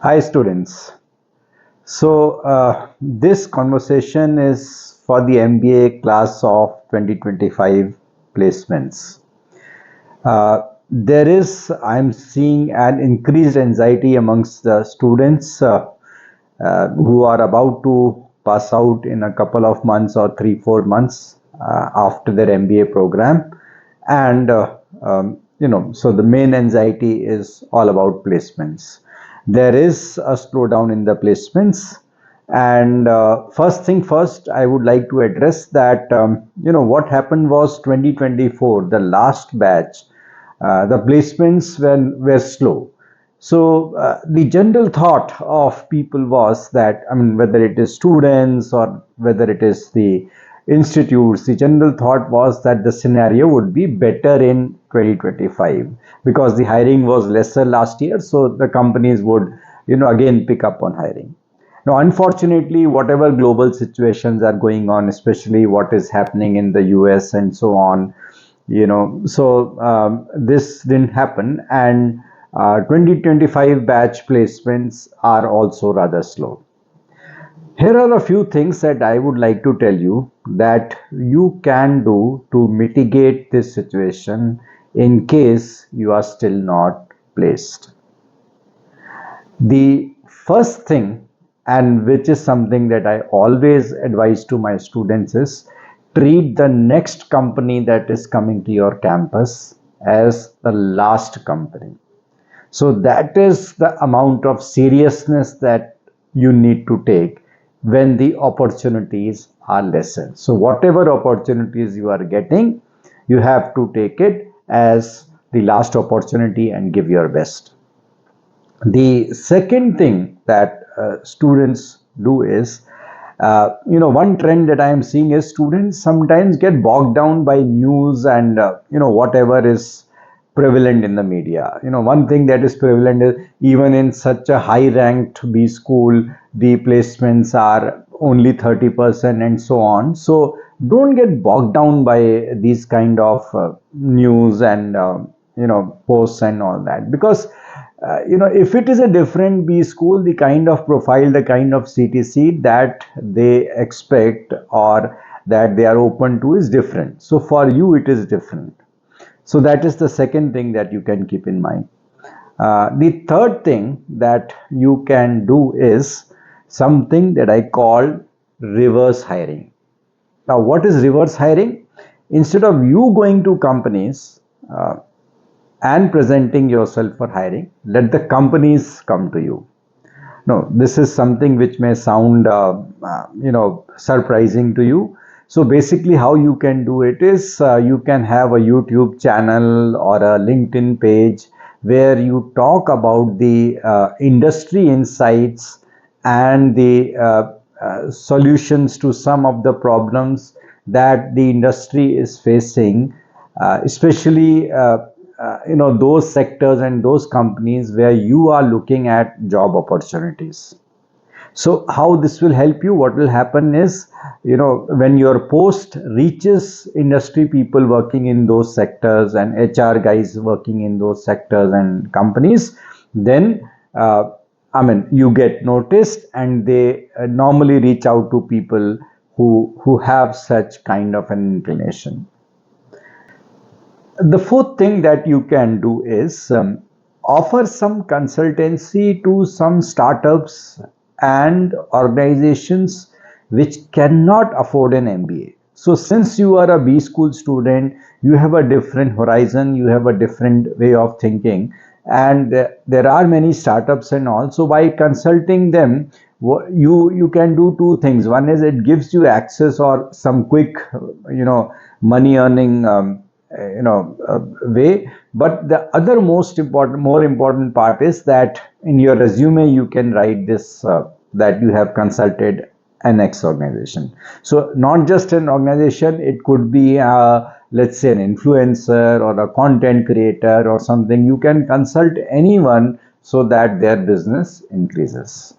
Hi students. This conversation is for the MBA class of 2025 placements. I'm seeing an increased anxiety amongst the students who are about to pass out in a couple of months or 3-4 months after their MBA program. So the main anxiety is all about placements. There is a slowdown in the placements. And first thing first, I would like to address that, what happened was 2024, the last batch, the placements were slow. So the general thought of people was that, I mean, whether it is students or whether it is the institutes, the general thought was that the scenario would be better in 2025 because the hiring was lesser last year. So the companies would, again pick up on hiring. Now, unfortunately, whatever global situations are going on, especially what is happening in the US and so on, this didn't happen, and 2025 batch placements are also rather slow. Here are a few things that I would like to tell you that you can do to mitigate this situation in case you are still not placed. The first thing, and which is something that I always advise to my students, is treat the next company that is coming to your campus as the last company. So that is the amount of seriousness that you need to take when the opportunities are lesser. So whatever opportunities you are getting, you have to take it as the last opportunity and give your best. The second thing that students do is, one trend that I am seeing is students sometimes get bogged down by news and, whatever is prevalent in the media. One thing that is prevalent is even in such a high ranked B school, the placements are only 30% and so on. So don't get bogged down by these kind of news and, posts and all that, because if it is a different B school, the kind of profile, the kind of CTC that they expect or that they are open to is different. So for you, it is different. So that is the second thing that you can keep in mind. The third thing that you can do is something that I call reverse hiring. Now, what is reverse hiring? Instead of you going to companies and presenting yourself for hiring, let the companies come to you. No, this is something which may sound, surprising to you. So basically, how you can do it is you can have a YouTube channel or a LinkedIn page where you talk about the industry insights and the solutions to some of the problems that the industry is facing, especially those sectors and those companies where you are looking at job opportunities. So how this will help you? What will happen is, when your post reaches industry people working in those sectors and HR guys working in those sectors and companies, then you get noticed, and they normally reach out to people who have such kind of an inclination. The fourth thing that you can do is offer some consultancy to some startups and organizations which cannot afford an MBA. So since you are a B school student, you have a different horizon, you have a different way of thinking, and there are many startups and all. So by consulting them, you can do two things. One is it gives you access or some quick, money earning way. But the other more important part is that in your resume you can write this, that you have consulted an X organization. So not just an organization, it could be let's say an influencer or a content creator or something. You can consult anyone so that their business increases.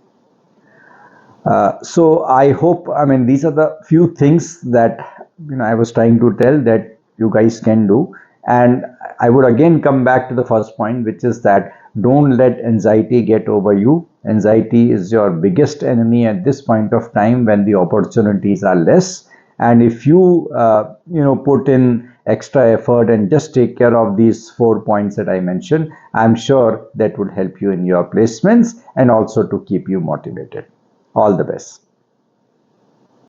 So I hope, I mean, these are the few things that I was trying to tell that you guys can do. And I would again come back to the first point, which is that Don't let anxiety get over you. Anxiety is your biggest enemy at this point of time when the opportunities are less. And if you put in extra effort and just take care of these 4 points that I mentioned, I'm sure that would help you in your placements and also to keep you motivated. All the best.